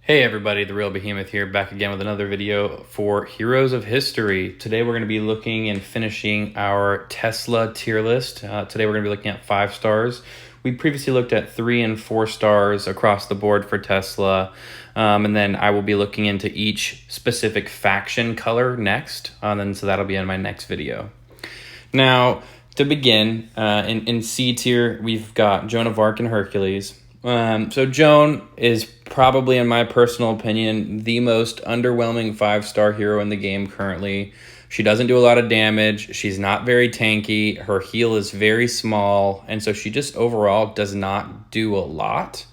Hey everybody, the Real Behemoth here, back again with another video for Heroes of History. Today we're going to be looking and finishing our Tesla tier list. Today we're going to be looking at 5 stars. We previously looked at 3 and 4 stars across the board for Tesla, and then I will be looking into each specific faction color next, so that'll be in my next video. Now, to begin, in C tier, we've got Joan of Arc and Hercules. So Joan is probably, in my personal opinion, the most underwhelming 5-star hero in the game currently. She doesn't do a lot of damage. She's not very tanky. Her heal is very small. And so she just overall does not do a lot.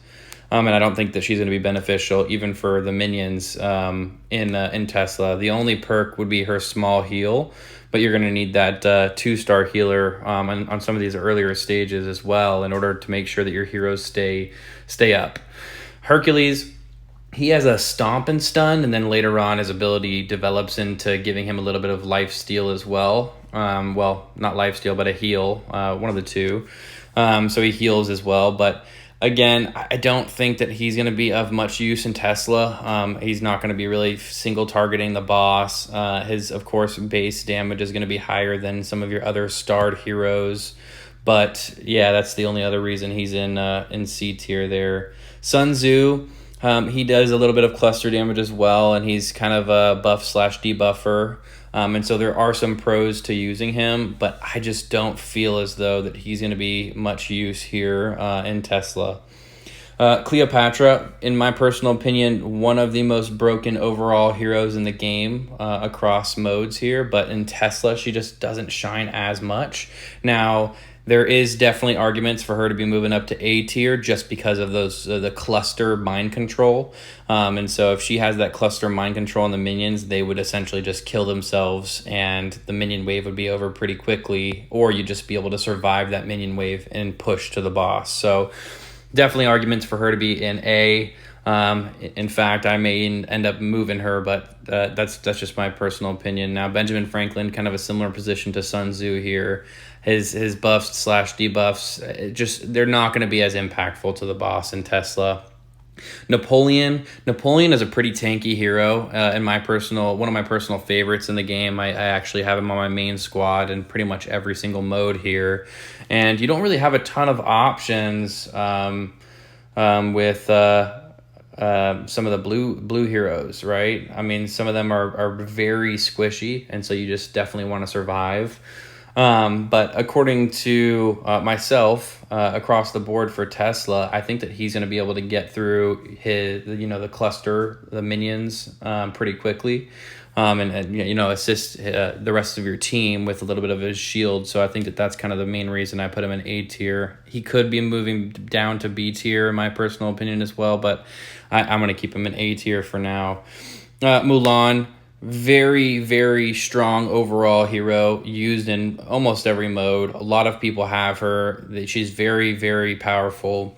And I don't think that she's going to be beneficial even for the minions in Tesla. The only perk would be her small heal, but you're going to need that 2-star healer on some of these earlier stages as well in order to make sure that your heroes stay up. Hercules, he has a stomp and stun, and then later on his ability develops into giving him a little bit of life steal as well. Well, not life steal, but a heal, one of the two. So he heals as well, but again, I don't think that he's going to be of much use in Tesla. He's not going to be really single targeting the boss. His, of course, base damage is going to be higher than some of your other starred heroes. But yeah, that's the only other reason he's in C tier there. Sun Tzu, he does a little bit of cluster damage as well, and he's kind of a buff/debuffer. And so there are some pros to using him, but I just don't feel as though that he's going to be much use here in Tesla. Cleopatra, in my personal opinion, one of the most broken overall heroes in the game across modes here, but in Tesla, she just doesn't shine as much. Now, there is definitely arguments for her to be moving up to A tier just because of those the cluster mind control. And so if she has that cluster mind control on the minions, they would essentially just kill themselves and the minion wave would be over pretty quickly, or you'd just be able to survive that minion wave and push to the boss. So definitely arguments for her to be in A. In fact, I may end up moving her, but that's just my personal opinion. Now, Benjamin Franklin, kind of a similar position to Sun Tzu here. His buffs/debuffs, they're not going to be as impactful to the boss in Tesla. Napoleon is a pretty tanky hero. One of my personal favorites in the game. I actually have him on my main squad in pretty much every single mode here, and you don't really have a ton of options with some of the blue heroes, right? I mean, some of them are very squishy, and so you just definitely want to survive. But according to myself, across the board for Tesla, I think that he's going to be able to get through the cluster, the minions, pretty quickly, and assist the rest of your team with a little bit of his shield. So I think that that's kind of the main reason I put him in A tier. He could be moving down to B tier, in my personal opinion as well, but I'm going to keep him in A tier for now. Mulan, very, very strong overall hero, used in almost every mode. A lot of people have her. She's very, very powerful,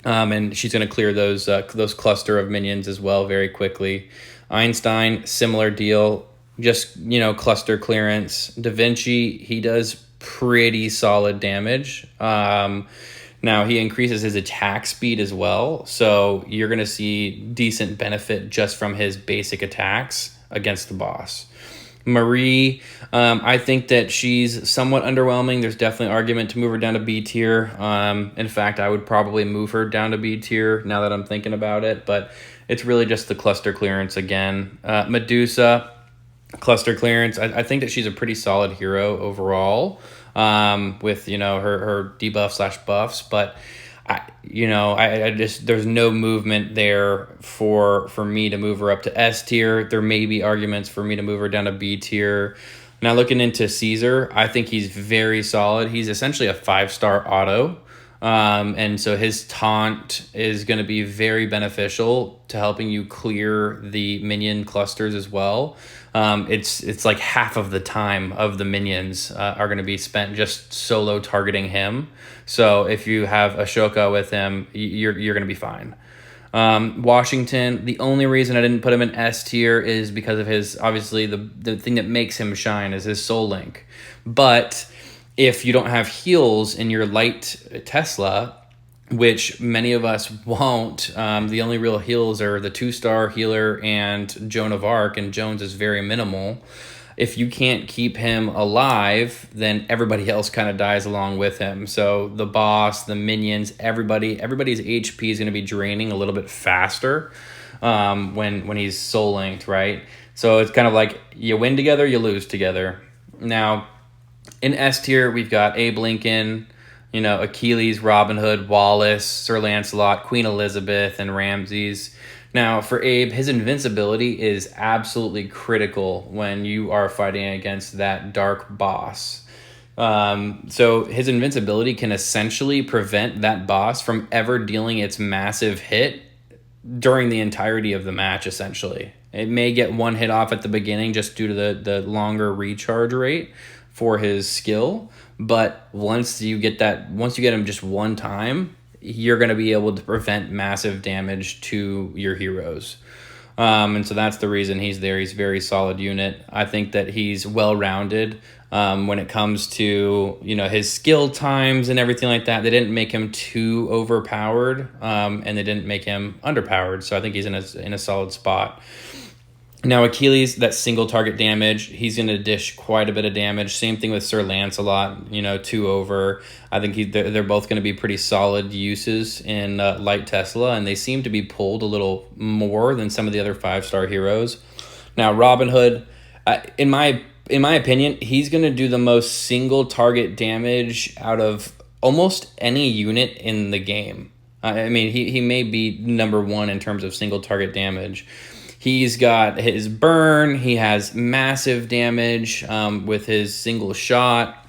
and she's going to clear those cluster of minions as well very quickly. Einstein, similar deal, just cluster clearance. Da Vinci, he does pretty solid damage. Now, he increases his attack speed as well, so you're going to see decent benefit just from his basic attacks against the boss. Marie, I think that she's somewhat underwhelming. There's definitely argument to move her down to B tier. In fact, I would probably move her down to B tier now that I'm thinking about it, but it's really just the cluster clearance again. Medusa, cluster clearance. I think that she's a pretty solid hero overall, with her debuff/buffs, but I just, there's no movement there for me to move her up to S tier. There may be arguments for me to move her down to B tier. Now, looking into Caesar, I think he's very solid. He's essentially a 5-star auto. And so his taunt is going to be very beneficial to helping you clear the minion clusters as well. It's like half of the time of the minions are going to be spent just solo targeting him. So if you have Ashoka with him, you're going to be fine. Washington, the only reason I didn't put him in S tier is because of his, obviously the thing that makes him shine is his soul link. But if you don't have heals in your light Tesla, which many of us won't. The only real heals are the 2-star healer and Joan of Arc, and Jones is very minimal. If you can't keep him alive, then everybody else kind of dies along with him. So the boss, the minions, everybody's HP is going to be draining a little bit faster when he's soul linked, right? So it's kind of like you win together, you lose together. Now, in S tier, we've got Abe Lincoln, Achilles, Robin Hood, Wallace, Sir Lancelot, Queen Elizabeth, and Ramses. Now, for Abe, his invincibility is absolutely critical when you are fighting against that dark boss. So his invincibility can essentially prevent that boss from ever dealing its massive hit during the entirety of the match, essentially. It may get one hit off at the beginning just due to the longer recharge rate for his skill, but once you get him just one time, you're going to be able to prevent massive damage to your heroes. And so that's the reason he's there. He's a very solid unit. I think that he's well-rounded when it comes to, his skill times and everything like that. They didn't make him too overpowered, and they didn't make him underpowered. So I think he's in a solid spot. Now, Achilles, that single target damage, he's going to dish quite a bit of damage. Same thing with Sir Lancelot, 2 over. I think they're both going to be pretty solid uses in Light Tesla, and they seem to be pulled a little more than some of the other 5-star heroes. Now, Robin Hood, in my opinion, he's going to do the most single target damage out of almost any unit in the game. I mean, he may be number 1 in terms of single target damage. He's got his burn. He has massive damage with his single shot.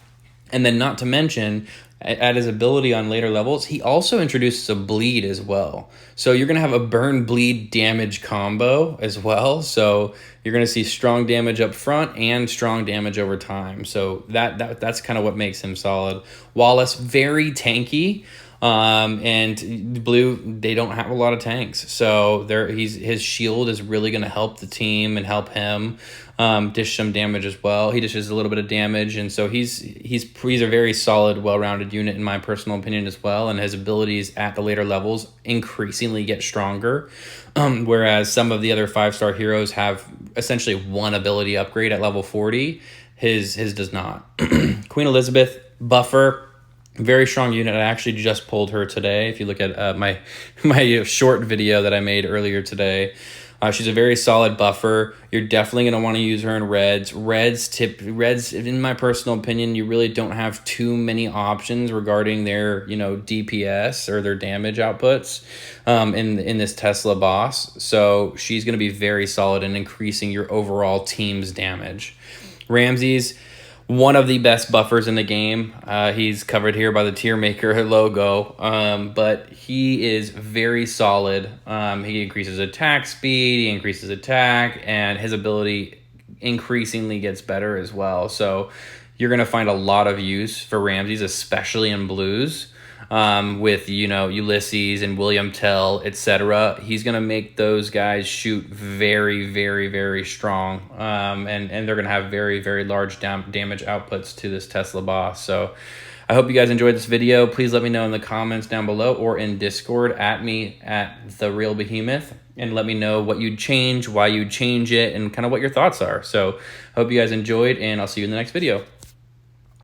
And then not to mention, at his ability on later levels, he also introduces a bleed as well. So you're going to have a burn, bleed, damage combo as well. So you're going to see strong damage up front and strong damage over time. So that's kind of what makes him solid. Wallace, very tanky. And blue, they don't have a lot of tanks, so his shield is really going to help the team and help him dish some damage as well. He dishes a little bit of damage, and so he's a very solid, well-rounded unit in my personal opinion as well. And his abilities at the later levels increasingly get stronger, whereas some of the other 5-star heroes have essentially one ability upgrade at level 40. His does not. Queen Elizabeth, buffer. Very strong unit. I actually just pulled her today. If you look at my short video that I made earlier today, she's a very solid buffer. You're definitely going to want to use her in reds. Reds, in my personal opinion, you really don't have too many options regarding their DPS or their damage outputs in this Tesla boss. So she's going to be very solid in increasing your overall team's damage. Ramses, one of the best buffers in the game. He's covered here by the tier maker logo, but he is very solid. He increases attack speed, he increases attack, and his ability increasingly gets better as well. So you're going to find a lot of use for Ramses, especially in blues. With Ulysses and William Tell, etc. He's gonna make those guys shoot very, very, very strong, and they're gonna have very, very large damage outputs to this Tesla boss. So I hope you guys enjoyed this video. Please let me know in the comments down below or in Discord at me at The Real Behemoth, and let me know what you'd change, why you'd change it, and kind of what your thoughts are. So I hope you guys enjoyed, and I'll see you in the next video.